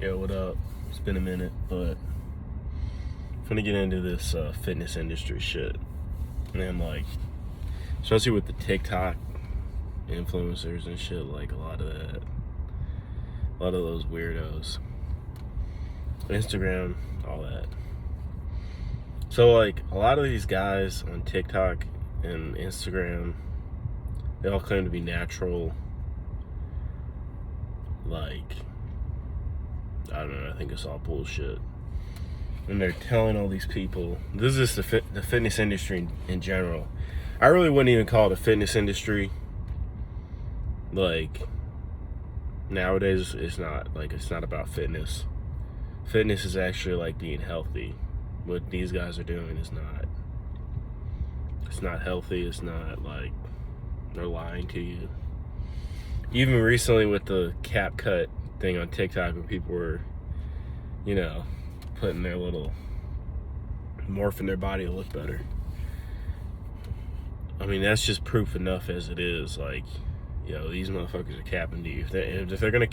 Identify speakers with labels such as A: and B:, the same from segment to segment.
A: Yo, what up? It's been a minute, but I'm gonna get into this fitness industry shit. And like, especially with the TikTok influencers and shit, like a lot of those weirdos. Instagram, all that. So like, a lot of these guys on TikTok and Instagram, they all claim to be natural. Like, I don't know, I think it's all bullshit. And they're telling all these people, this is the fitness industry in general. I really wouldn't even call it a fitness industry. Like, nowadays it's not about fitness. Fitness is actually like being healthy. What these guys are doing is not. It's not healthy. It's not like they're lying to you. Even recently with the cap cut thing on TikTok, where people were, putting their little morphing their body to look better. I mean, that's just proof enough as it is. Like, these motherfuckers are capping to you. If they're gonna,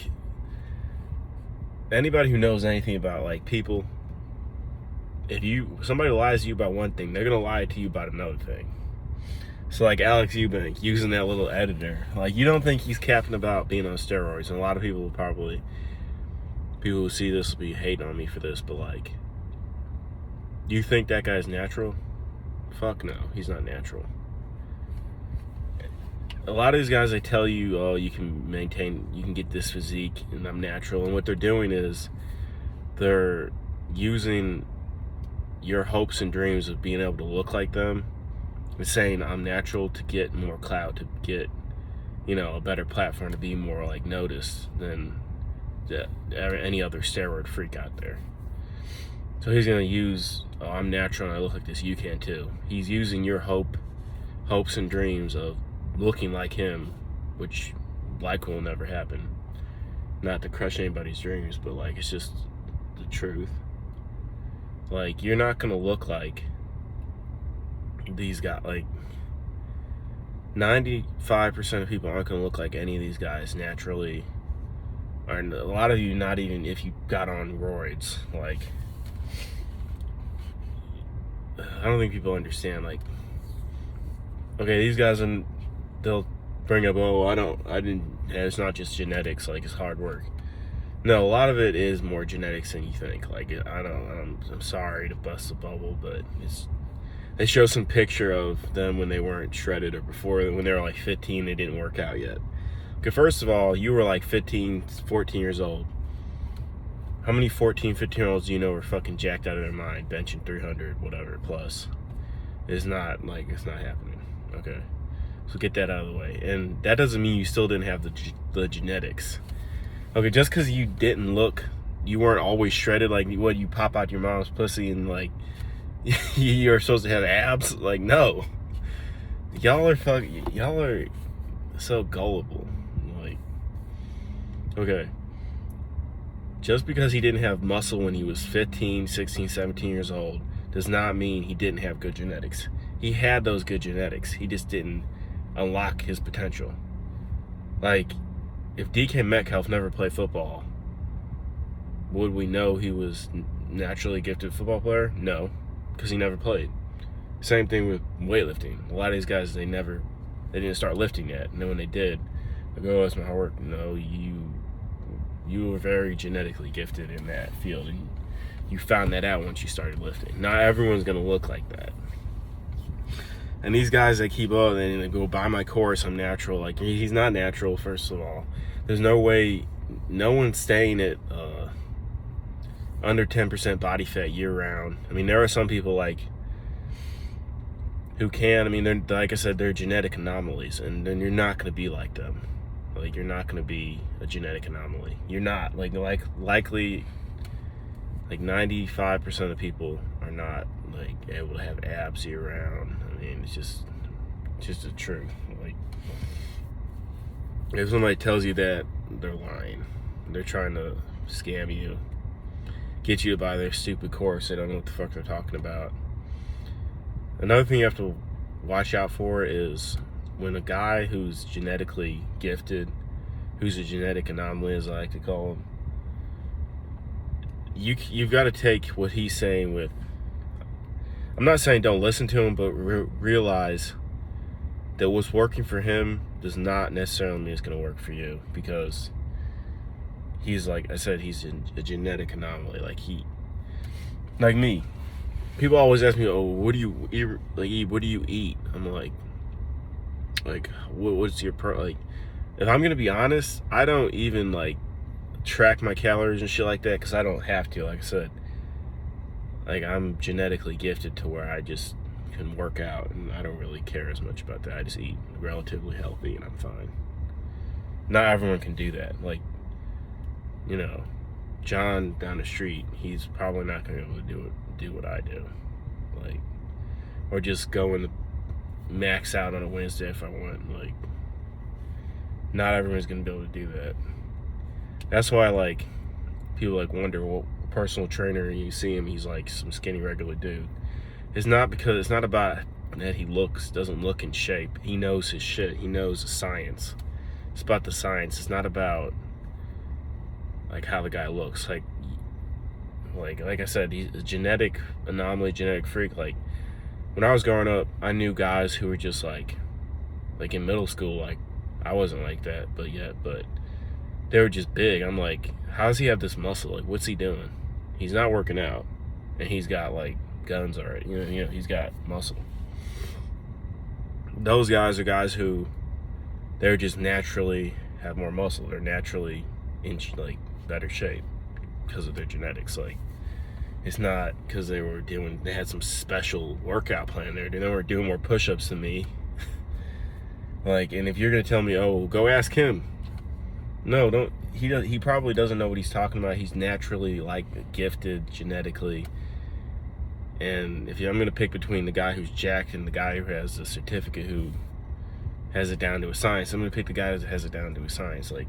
A: anybody who knows anything about like people, if somebody lies to you about one thing, they're gonna lie to you about another thing. So like Alex Eubank using that little editor, like, you don't think he's capping about being on steroids? And a lot of people who see this will be hating on me for this, but like, do you think that guy's natural? Fuck no, he's not natural. A lot of these guys, they tell you, oh, you can get this physique and I'm natural. And what they're doing is they're using your hopes and dreams of being able to look like them and saying I'm natural to get more clout, to get, a better platform, to be more like noticed than any other steroid freak out there. So he's gonna use, oh, I'm natural and I look like this, you can too. He's using your hopes and dreams of looking like him, which likely will never happen. Not to crush anybody's dreams, but like, it's just the truth. Like, you're not gonna look like these guys. Like, 95% of people aren't gonna look like any of these guys naturally. Or a lot of you, not even if you got on roids. Like, I don't think people understand. Like, okay, these guys, and they'll bring up, oh, it's not just genetics, like, it's hard work. No, a lot of it is more genetics than you think. Like, I'm sorry to bust the bubble, but they show some picture of them when they weren't shredded, or before, when they were like 15, they didn't work out yet. Okay, first of all, you were like 15, 14 years old. How many 14, 15-year-olds do you know are fucking jacked out of their mind, benching 300, whatever, plus? It's not happening, okay? So get that out of the way. And that doesn't mean you still didn't have the genetics. Okay, just because you weren't always shredded, like, what, you pop out your mom's pussy and, like, you're supposed to have abs? Like, no. Y'all are so gullible. Like, okay. Just because he didn't have muscle when he was 15, 16, 17 years old does not mean he didn't have good genetics. He had those good genetics. He just didn't unlock his potential. Like, if DK Metcalf never played football, would we know he was naturally gifted football player? No, because he never played. Same thing with weightlifting. A lot of these guys, they didn't start lifting yet. And then when they did, they go, oh, it's my hard work. No, you were very genetically gifted in that field, and you found that out once you started lifting. Not everyone's gonna look like that. And these guys, they keep, oh, they go, buy my course, I'm natural. Like, he's not natural, first of all. There's no way, no one's staying at under 10% body fat year round. I mean, there are some people like who can. I mean, they're, like I said, they're genetic anomalies, and then you're not gonna be like them. Like, you're not gonna be a genetic anomaly. You're not. Likely, like 95% of people are not like able to have abs year round. I mean, it's just the truth. Like, if somebody tells you that, they're lying. They're trying to scam you, get you to buy their stupid course. They don't know what the fuck they're talking about. Another thing you have to watch out for is when a guy who's genetically gifted, who's a genetic anomaly, as I like to call him, you've got to take what he's saying with. I'm not saying don't listen to him, but realize that what's working for him does not necessarily mean it's going to work for you, because he's, like I said, he's a genetic anomaly. Like me. People always ask me, "Oh, what do you eat? Like, what do you eat?" I'm like, what's your like? If I'm gonna be honest, I don't even like track my calories and shit like that, because I don't have to. Like I said, like, I'm genetically gifted to where I just can work out, and I don't really care as much about that. I just eat relatively healthy, and I'm fine. Not everyone can do that. Like, you know, John down the street, he's probably not gonna be able to do what I do, like, or just go and max out on a Wednesday if I want. Like, not everyone's gonna be able to do that. That's why, like, people like wonder, well, personal trainer, and you see him, he's like some skinny regular dude. It's not about that he doesn't look in shape. He knows his shit. He knows the science. It's about the science. It's not about like how the guy looks. Like I said, he's a genetic anomaly, genetic freak. Like, when I was growing up, I knew guys who were just like in middle school, like, I wasn't like that, but they were just big. I'm like, how does he have this muscle? Like, what's he doing? He's not working out, and he's got like guns already. You know, he's got muscle. Those guys are guys who they're just naturally have more muscle. They're naturally in like better shape because of their genetics. Like, it's not because they had some special workout plan there. They were doing more push-ups than me. Like, and if you're gonna tell me, oh, go ask him. No, don't. He probably doesn't know what he's talking about. He's naturally like gifted genetically. And if I'm gonna pick between the guy who's jacked and the guy who has a certificate who has it down to a science, I'm gonna pick the guy that has it down to a science. Like,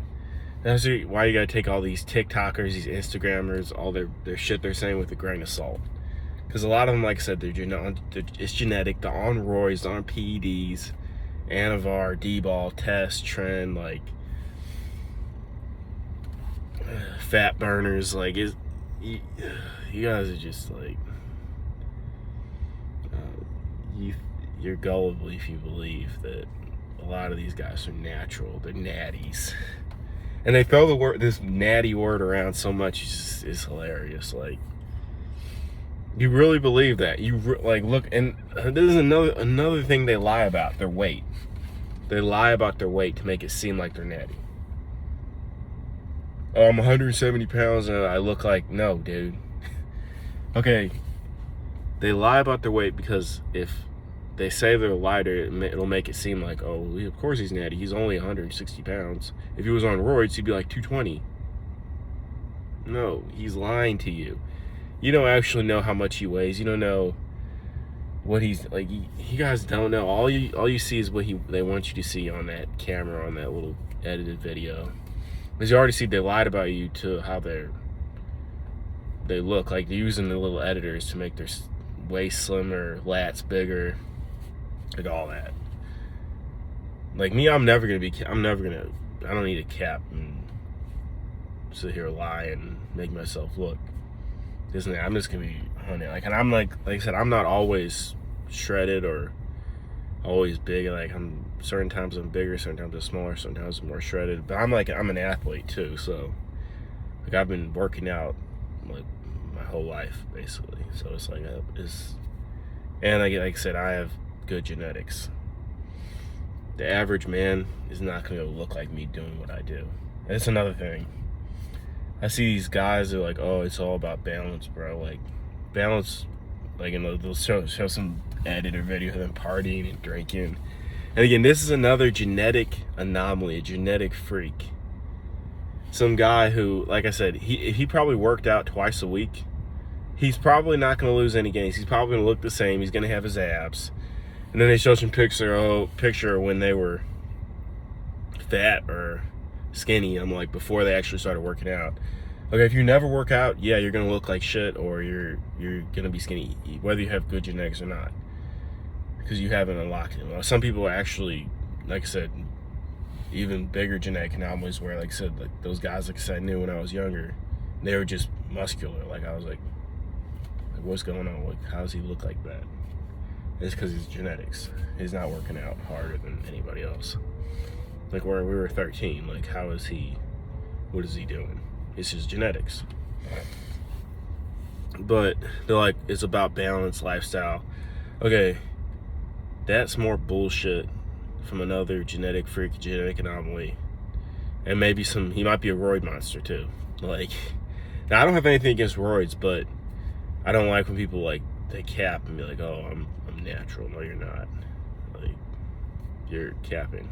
A: that's why you gotta take all these TikTokers, these Instagrammers, all their shit they're saying with a grain of salt. Because a lot of them, like I said, it's genetic. They're on roids, they're on PEDs, Anavar, D-ball, test, trend, like fat burners. Like, you guys are just like, you're gullible if you believe that a lot of these guys are natural. They're natties. And they throw this natty word around so much, it's hilarious. Like, you really believe that? Like, look, and this is another thing they lie about: their weight. They lie about their weight to make it seem like they're natty. Oh, I'm 170 pounds and I look like, no, dude. Okay, they lie about their weight because if they say they're lighter, it'll make it seem like, oh, of course he's natty. He's only 160 pounds. If he was on roids, he'd be like 220. No, he's lying to you. You don't actually know how much he weighs. You don't know what he's like. You guys don't know. All you see is what they want you to see on that camera, on that little edited video. Because you already see they lied about you to how they look. Like, they're using the little editors to make their waist slimmer, lats bigger, like all that. Like me, I don't need a cap and sit here lie and make myself look. I'm just gonna be honey. Like, and I'm like I said, I'm not always shredded or always big. Like, certain times I'm bigger, certain times I'm smaller, sometimes I'm more shredded. But I'm an athlete too, so like, I've been working out like my whole life basically. So it's like and like I said, I have good genetics. The average man is not gonna look like me doing what I do. And that's another thing. I see these guys that are like, oh, it's all about balance, bro. Like, balance, like, they'll show some editor video of them partying and drinking. And again, this is another genetic anomaly, a genetic freak. Some guy who, like I said, he probably worked out twice a week. He's probably not going to lose any gains. He's probably going to look the same. He's going to have his abs. And then they show some picture when they were fat or skinny. I'm like, before they actually started working out. Okay, if you never work out, yeah, you're gonna look like shit, or you're gonna be skinny, whether you have good genetics or not, because you haven't unlocked it. Well, some people are actually, like I said, even bigger genetic anomalies where, like I said, like those guys, like I said, I knew when I was younger, They were just muscular. Like, I was like, what's going on? Like, how does he look like that? It's because he's genetics. He's not working out harder than anybody else. Like, when we were 13, like, how is he, what is he doing? It's his genetics. But they're like, it's about balance, lifestyle. Okay, that's more bullshit from another genetic freak, genetic anomaly. And maybe he might be a roid monster too. Like, now I don't have anything against roids, but I don't like when people like, they cap and be like, oh, I'm natural. No, you're not. Like, you're capping.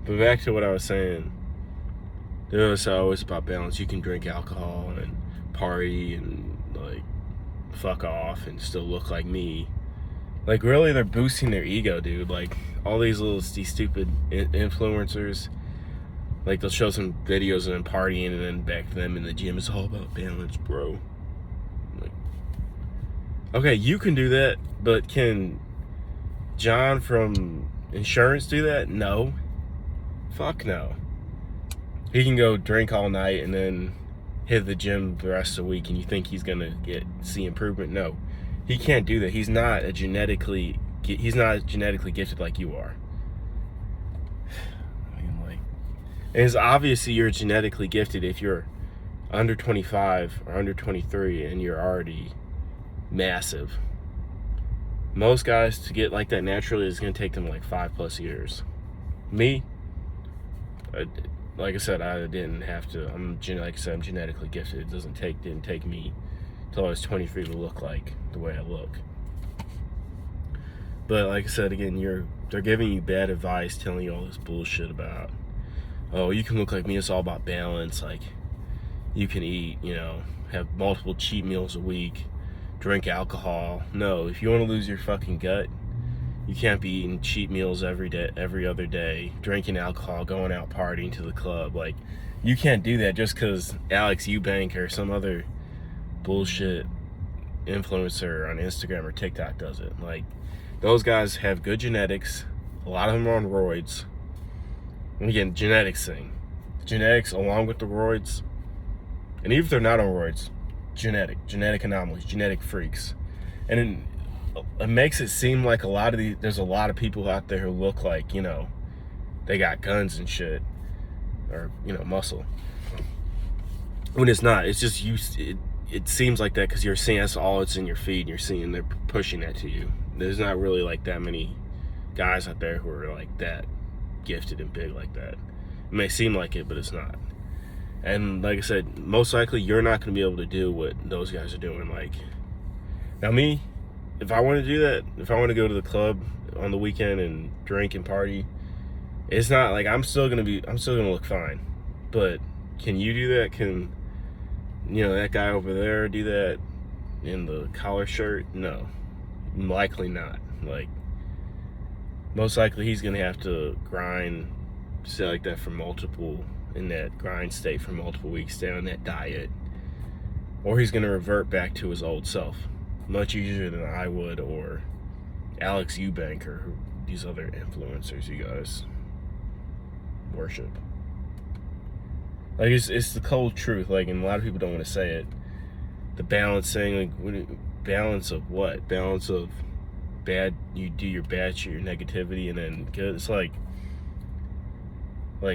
A: But back to what I was saying, it's always about balance. You can drink alcohol and party and like fuck off and still look like me. Like, really, they're boosting their ego, dude. Like, all these stupid influencers, like, they'll show some videos of them partying and then back to them in the gym. It's all about balance, bro. Like, okay, you can do that, but can John from insurance do that? No. Fuck no. He can go drink all night and then hit the gym the rest of the week, and you think he's gonna see improvement? No, he can't do that. He's not genetically gifted like you are. I mean, like, and it's obviously you're genetically gifted if you're under 25 or under 23 and you're already massive. Most guys to get like that naturally is gonna take them like 5+ years. Me, like I said, I didn't have to. I'm genetically gifted. It didn't take me till I was 23 to look like the way I look. But like I said again, they're giving you bad advice, telling you all this bullshit about, oh, you can look like me. It's all about balance. Like, you can eat, have multiple cheat meals a week, drink alcohol. No, if you want to lose your fucking gut, you can't be eating cheat meals every other day, drinking alcohol, going out partying to the club. Like, you can't do that just because Alex Eubank or some other bullshit influencer on Instagram or TikTok does it. Like, those guys have good genetics. A lot of them are on roids. And again, genetics thing. Genetics along with the roids. And even if they're not on roids, genetic anomalies, genetic freaks. And it makes it seem like there's a lot of people out there who look like, they got guns and shit, or, muscle. When it's not. It's just it seems like that because you're seeing that's all it's in your feed, and you're seeing they're pushing that to you. There's not really like that many guys out there who are like that gifted and big like that. It may seem like it, but it's not. And like I said, most likely you're not going to be able to do what those guys are doing. Like, now me, if I want to do that, if I want to go to the club on the weekend and drink and party, it's not like I'm still gonna look fine. But can you do that? Can that guy over there do that in the collar shirt? No, likely not. Like, most likely he's gonna have to grind, stay like that in that grind state for multiple weeks, stay on that diet, or he's gonna revert back to his old self much easier than I would, or Alex Eubank, or these other influencers you guys worship. Like, it's the cold truth. Like, and a lot of people don't want to say it. The balance thing, like, balance of what? Balance of bad. You do your bad shit, your negativity, and then good. It's like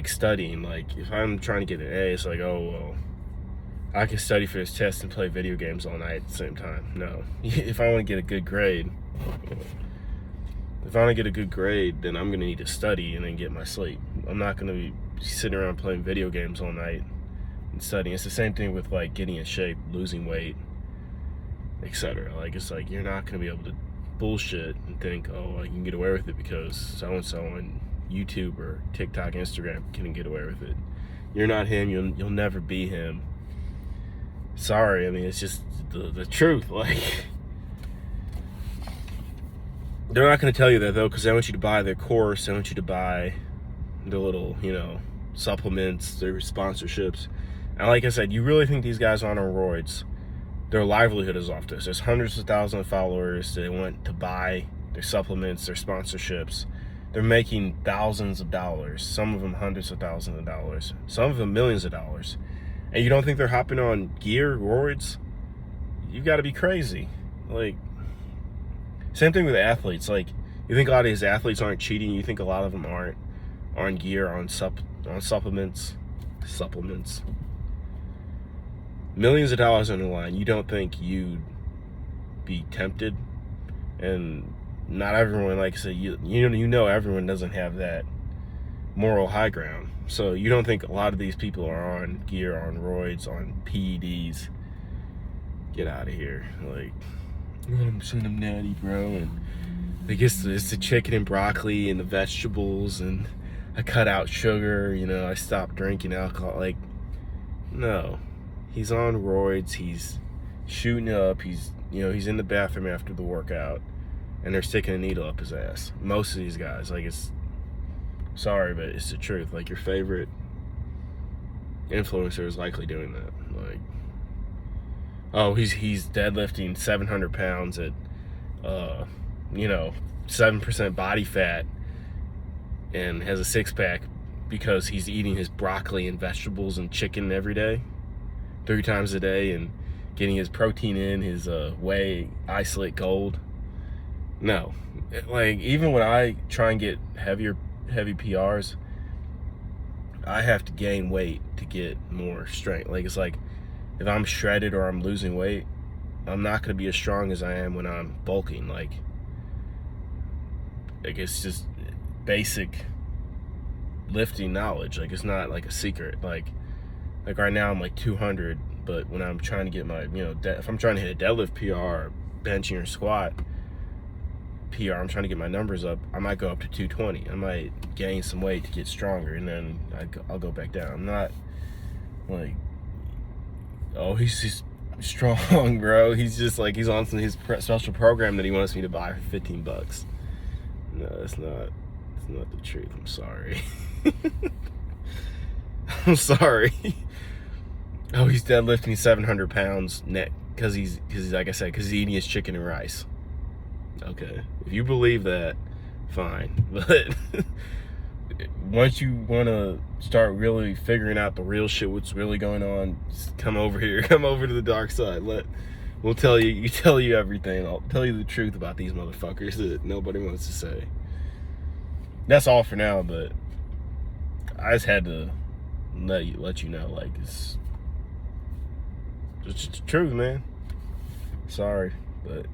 A: studying. Like, if I'm trying to get an A, it's like, oh well, I can study for this test and play video games all night at the same time. No. If I want to get a good grade, then I'm going to need to study and then get my sleep. I'm not going to be sitting around playing video games all night and studying. It's the same thing with, like, getting in shape, losing weight, etc. Like, it's like you're not going to be able to bullshit and think, oh, I can get away with it because so-and-so on YouTube or TikTok, Instagram can get away with it. You're not him. You'll never be him. Sorry, I mean, it's just the truth. Like, they're not going to tell you that, though, because they want you to buy their course. They want you to buy their little, supplements, their sponsorships. And like I said, you really think these guys aren't on roids? Their livelihood is off this. There's hundreds of thousands of followers. They want to buy their supplements, their sponsorships. They're making thousands of dollars. Some of them hundreds of thousands of dollars. Some of them millions of dollars. and you don't think they're hopping on gear, roids, you got to be crazy. Like, same thing with athletes. Like, you think a lot of these athletes aren't cheating. You think a lot of them aren't on gear, on supplements. Millions of dollars on the line. You don't think you'd be tempted? And not everyone, like I said, you know everyone doesn't have that moral high ground. So you don't think a lot of these people are on gear, on roids, on PEDs? Get out of here. Like, I'm saying I'm natty, bro, and I guess it's the chicken and broccoli and the vegetables, and I cut out sugar, you know, I stopped drinking alcohol. Like, no. He's on roids, he's shooting up, he's in the bathroom after the workout, and they're sticking a needle up his ass. Most of these guys, like, it's, sorry, but it's the truth. Like, your favorite influencer is likely doing that. Like, oh, he's deadlifting 700 pounds at, 7% body fat and has a six-pack because he's eating his broccoli and vegetables and chicken every day, 3 times a day, and getting his protein in, his whey isolate gold. No. Like, even when I try and get heavy PRs, I have to gain weight to get more strength. Like, it's like, if I'm shredded or I'm losing weight, I'm not going to be as strong as I am when I'm bulking. Like, it's just basic lifting knowledge. Like, it's not like a secret. Like right now I'm like 200, but when I'm trying to get my, if I'm trying to hit a deadlift PR, benching or squat PR, I'm trying to get my numbers up, I might go up to 220. I might gain some weight to get stronger, and then I'll go back down. I'm not like, oh, he's just strong, bro. He's just like, he's on his special program that he wants me to buy for $15. No, it's not the truth. I'm sorry. I'm sorry. Oh, he's deadlifting 700 pounds net because he's like I said, because he's eating his chicken and rice. Okay, if you believe that, fine. But once you want to start really figuring out the real shit, what's really going on, just come over here. Come over to the dark side. We'll tell you everything. I'll tell you the truth about these motherfuckers that nobody wants to say. That's all for now, but I just had to let you know, like, it's just the truth, man. Sorry, but